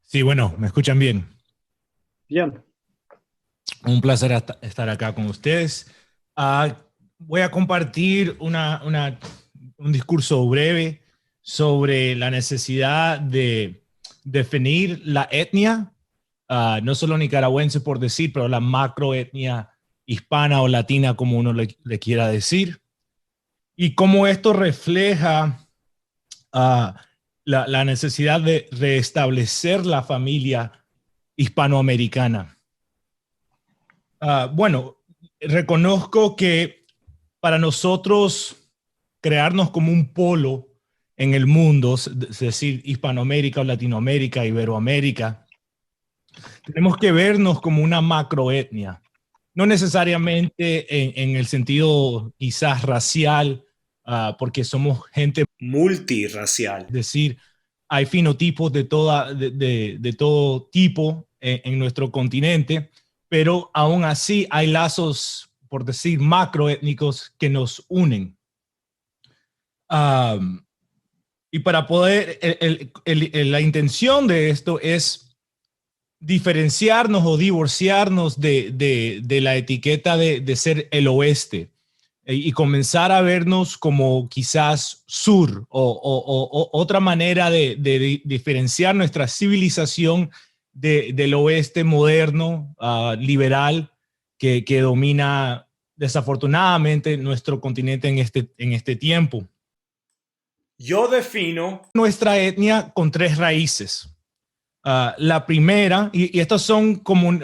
Sí, bueno, me escuchan bien. Bien, Un placer estar acá con ustedes. Ah, Voy a compartir un discurso breve sobre la necesidad de definir la etnia, no solo nicaragüense por decir, pero la macroetnia hispana o latina, como uno le quiera decir, y cómo esto refleja ah, la necesidad de restablecer la familia hispanoamericana. Bueno, reconozco que para nosotros crearnos como un polo en el mundo, es decir, Hispanoamérica o Latinoamérica, Iberoamérica, tenemos que vernos como una macroetnia, no necesariamente en el sentido quizás racial, porque somos gente multirracial, es decir, hay fenotipos de todo tipo en nuestro continente, pero aún así hay lazos, por decir, macroétnicos que nos unen. Um, y para poder, la intención de esto es diferenciarnos o divorciarnos de la etiqueta de ser el oeste y comenzar a vernos como quizás sur o otra manera de diferenciar nuestra civilización del oeste moderno, liberal, que domina desafortunadamente nuestro continente en este tiempo. Yo defino nuestra etnia con tres raíces. La primera, y estos son como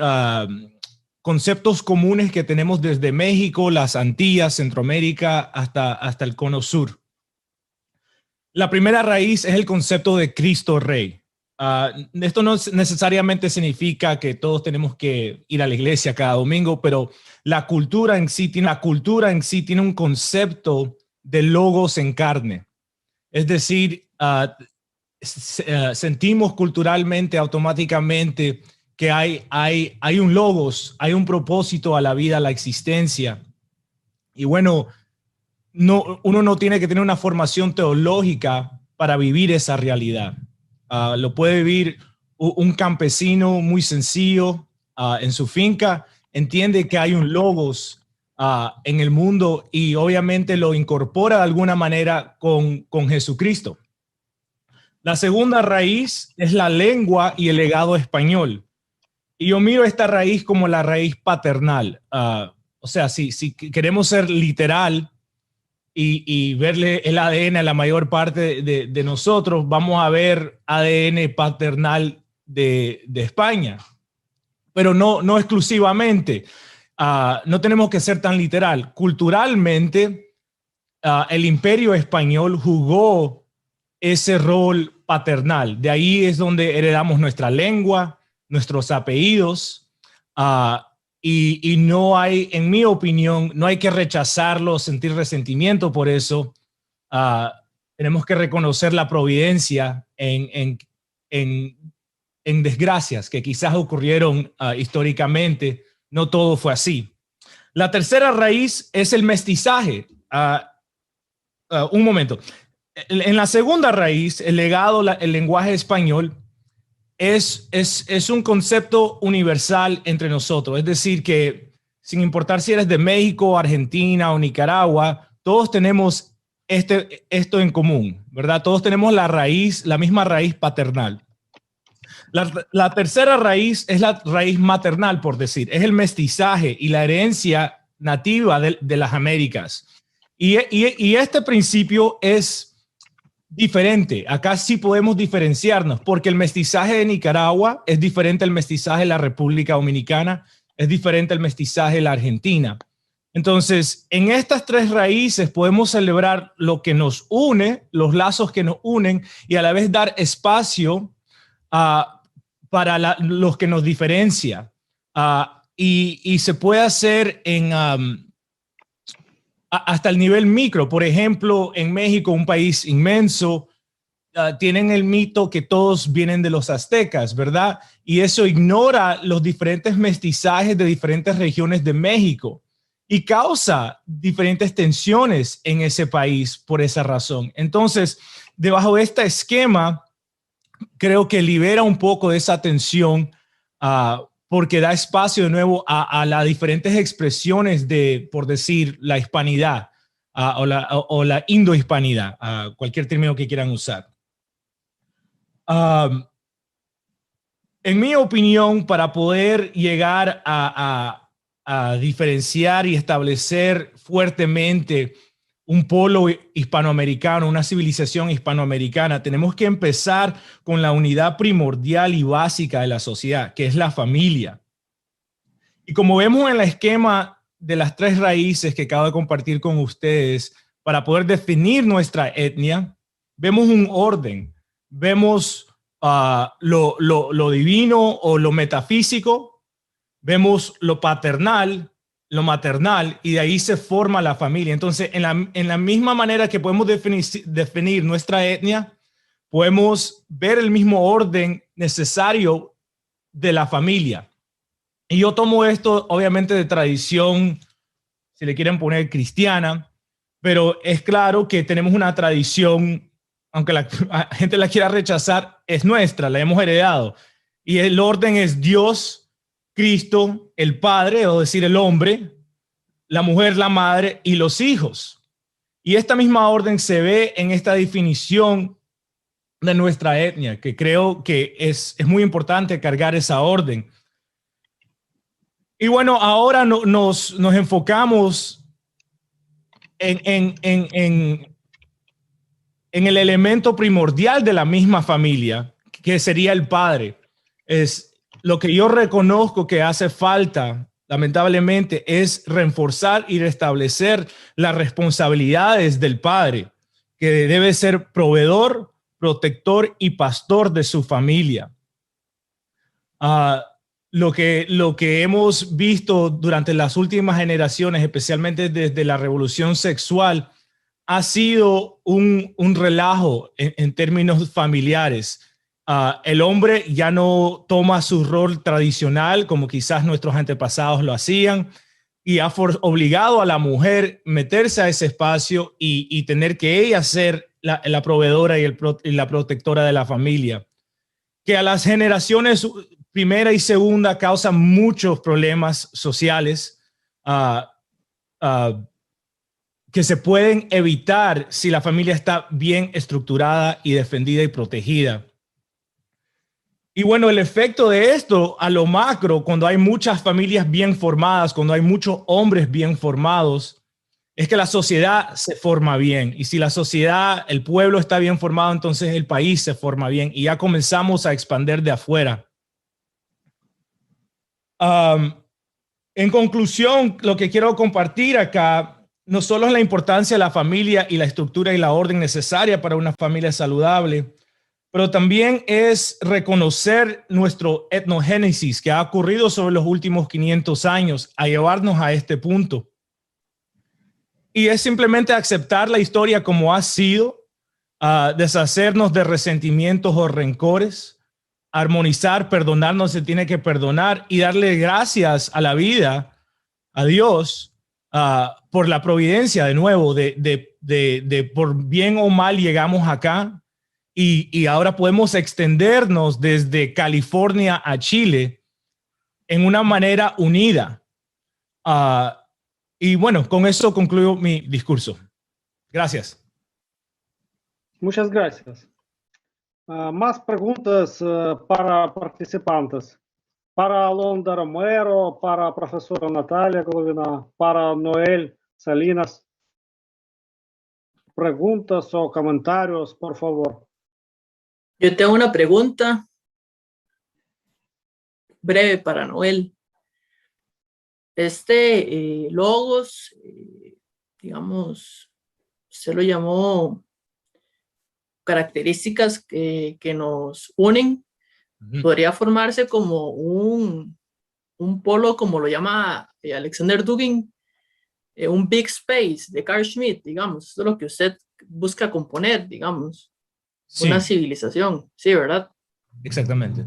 conceptos comunes que tenemos desde México, las Antillas, Centroamérica, hasta el Cono Sur. La primera raíz es el concepto de Cristo Rey. Esto no necesariamente significa que todos tenemos que ir a la iglesia cada domingo, pero la cultura en sí tiene un concepto de logos en carne. Es decir, sentimos culturalmente, automáticamente, que hay un logos, hay un propósito a la vida, a la existencia. Y bueno, uno no tiene que tener una formación teológica para vivir esa realidad. Lo puede vivir un campesino muy sencillo en su finca, entiende que hay un logos en el mundo y obviamente lo incorpora de alguna manera con Jesucristo. La segunda raíz es la lengua y el legado español. Y yo miro esta raíz como la raíz paternal. O sea, si queremos ser literal y verle el ADN a la mayor parte de nosotros, vamos a ver ADN paternal de España, pero no exclusivamente. No tenemos que ser tan literal. Culturalmente, el imperio español jugó ese rol paternal. De ahí es donde heredamos nuestra lengua, nuestros apellidos, y no hay, en mi opinión, no hay que rechazarlo, sentir resentimiento por eso. Uh, Tenemos que reconocer la providencia en, en desgracias que quizás ocurrieron históricamente. No todo fue así. La tercera raíz es el mestizaje. Un momento. En la segunda raíz, el legado, el lenguaje español, es un concepto universal entre nosotros. Es decir, que sin importar si eres de México, Argentina o Nicaragua, todos tenemos esto en común, ¿verdad? Todos tenemos la raíz, la misma raíz paternal. La tercera raíz es la raíz maternal, por decir, es el mestizaje y la herencia nativa de las Américas. Y este principio es diferente. Acá sí podemos diferenciarnos porque el mestizaje de Nicaragua es diferente al mestizaje de la República Dominicana, es diferente al mestizaje de la Argentina. Entonces, en estas tres raíces podemos celebrar lo que nos une, los lazos que nos unen y a la vez dar espacio uh, para los que nos diferencia. Y se puede hacer hasta el nivel micro. Por ejemplo, en México, un país inmenso, tienen el mito que todos vienen de los aztecas, ¿verdad? Y eso ignora los diferentes mestizajes de diferentes regiones de México y causa diferentes tensiones en ese país por esa razón. Entonces, debajo de este esquema, creo que libera un poco de esa tensión, porque da espacio de nuevo a las diferentes expresiones de, por decir, la hispanidad o la indohispanidad, cualquier término que quieran usar. En mi opinión, para poder llegar a diferenciar y establecer fuertemente un polo hispanoamericano, una civilización hispanoamericana, tenemos que empezar con la unidad primordial y básica de la sociedad, que es la familia. Y como vemos en el esquema de las tres raíces que acabo de compartir con ustedes, para poder definir nuestra etnia, vemos un orden, vemos lo divino o lo metafísico, vemos lo paternal, lo maternal, y de ahí se forma la familia. Entonces, en la misma manera que podemos definir nuestra etnia, podemos ver el mismo orden necesario de la familia. Y yo tomo esto, obviamente, de tradición, si le quieren poner cristiana, pero es claro que tenemos una tradición, aunque la gente la quiera rechazar, es nuestra, la hemos heredado. Y el orden es Dios, Cristo, el Padre, o decir el hombre, la mujer, la madre y los hijos. Y esta misma orden se ve en esta definición de nuestra etnia, que creo que es muy importante cargar esa orden. Y bueno, ahora nos enfocamos en el elemento primordial de la misma familia, que sería el padre. Es lo que yo reconozco que hace falta, lamentablemente, es reforzar y restablecer las responsabilidades del padre, que debe ser proveedor, protector y pastor de su familia. Lo que hemos visto durante las últimas generaciones, especialmente desde la revolución sexual, ha sido un relajo en términos familiares. El hombre ya no toma su rol tradicional como quizás nuestros antepasados lo hacían, y ha obligado a la mujer meterse a ese espacio y tener que ella ser la proveedora y la protectora de la familia, que a las generaciones primera y segunda causan muchos problemas sociales que se pueden evitar si la familia está bien estructurada y defendida y protegida. Y bueno, el efecto de esto a lo macro, cuando hay muchas familias bien formadas, cuando hay muchos hombres bien formados, es que la sociedad se forma bien. Y si la sociedad, el pueblo está bien formado, entonces el país se forma bien y ya comenzamos a expandir de afuera. En conclusión, lo que quiero compartir acá no solo es la importancia de la familia y la estructura y la orden necesaria para una familia saludable, pero también es reconocer nuestro etnogénesis que ha ocurrido sobre los últimos 500 años a llevarnos a este punto. Y es simplemente aceptar la historia como ha sido, deshacernos de resentimientos o rencores, armonizar, perdonarnos, se tiene que perdonar y darle gracias a la vida, a Dios, por la providencia de nuevo, de por bien o mal llegamos acá y ahora podemos extendernos desde California a Chile en una manera unida. Y bueno, con eso concluyo mi discurso. Gracias. Muchas gracias. Más preguntas para participantes. Para Alondra Romero, para profesora Natalia Golovina, para Noel Salinas. Preguntas o comentarios, por favor. Yo tengo una pregunta breve para Noel. Logos, digamos, se lo llamó características que nos unen. Podría formarse como un polo, como lo llama Alexander Dugin, un big space de Carl Schmitt, digamos. Eso es lo que usted busca componer, digamos. Sí. Una civilización, sí, ¿verdad? Exactamente.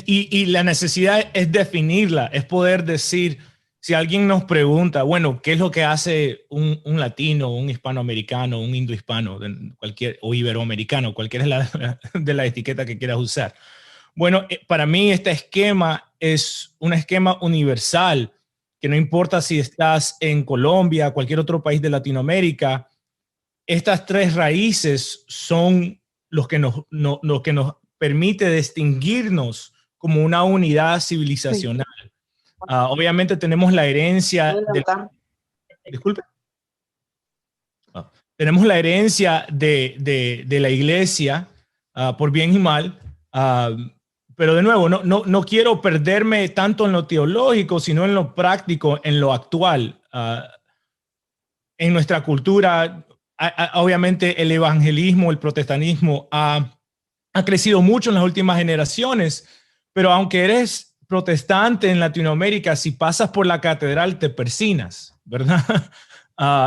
Y la necesidad es definirla, es poder decir, si alguien nos pregunta, bueno, ¿qué es lo que hace un latino, un hispanoamericano, un indohispano, o iberoamericano, cualquiera de la etiqueta que quieras usar? Bueno, para mí este esquema es un esquema universal, que no importa si estás en Colombia, cualquier otro país de Latinoamérica, estas tres raíces son los que lo que nos permite distinguirnos como una unidad civilizacional. Obviamente tenemos la herencia disculpe. Tenemos la herencia de la iglesia, por bien y mal, pero de nuevo, no quiero perderme tanto en lo teológico, sino en lo práctico, en lo actual. En nuestra cultura, obviamente el evangelismo, el protestantismo ha crecido mucho en las últimas generaciones, pero aunque eres protestante en Latinoamérica, si pasas por la catedral te persinas, ¿verdad?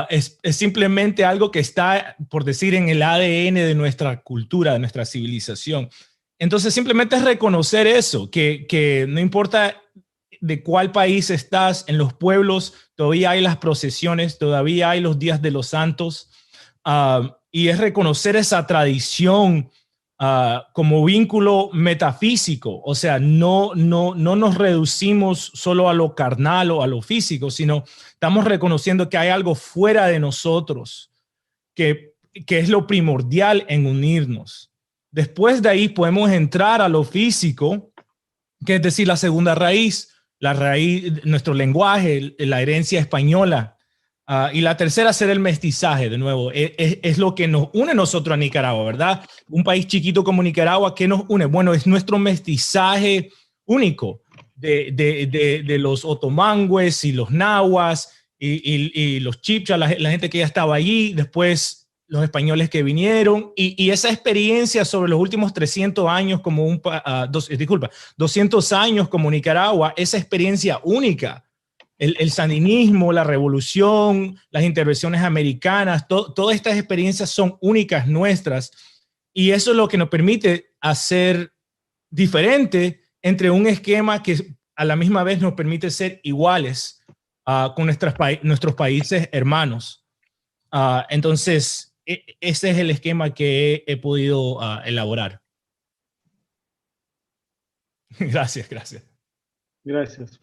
Es simplemente algo que está, por decir, en el ADN de nuestra cultura, de nuestra civilización. Entonces, simplemente es reconocer eso, que no importa de cuál país estás, en los pueblos todavía hay las procesiones, todavía hay los días de los santos, y es reconocer esa tradición como vínculo metafísico, o sea, no nos reducimos solo a lo carnal o a lo físico, sino estamos reconociendo que hay algo fuera de nosotros que es lo primordial en unirnos. Después de ahí podemos entrar a lo físico, que es decir, la segunda raíz, nuestro lenguaje, la herencia española. Y la tercera será el mestizaje, de nuevo, es lo que nos une nosotros a Nicaragua, ¿verdad? Un país chiquito como Nicaragua, ¿qué nos une? Bueno, es nuestro mestizaje único de los otomangües y los nahuas y los chibchas, la gente que ya estaba allí, después los españoles que vinieron, y esa experiencia sobre los últimos 300 años 200 años como Nicaragua, esa experiencia única. El sandinismo, la revolución, las intervenciones americanas, todas estas experiencias son únicas nuestras, y eso es lo que nos permite hacer diferente entre un esquema que a la misma vez nos permite ser iguales con nuestros países hermanos. Entonces, ese es el esquema que he podido elaborar. Gracias. Gracias.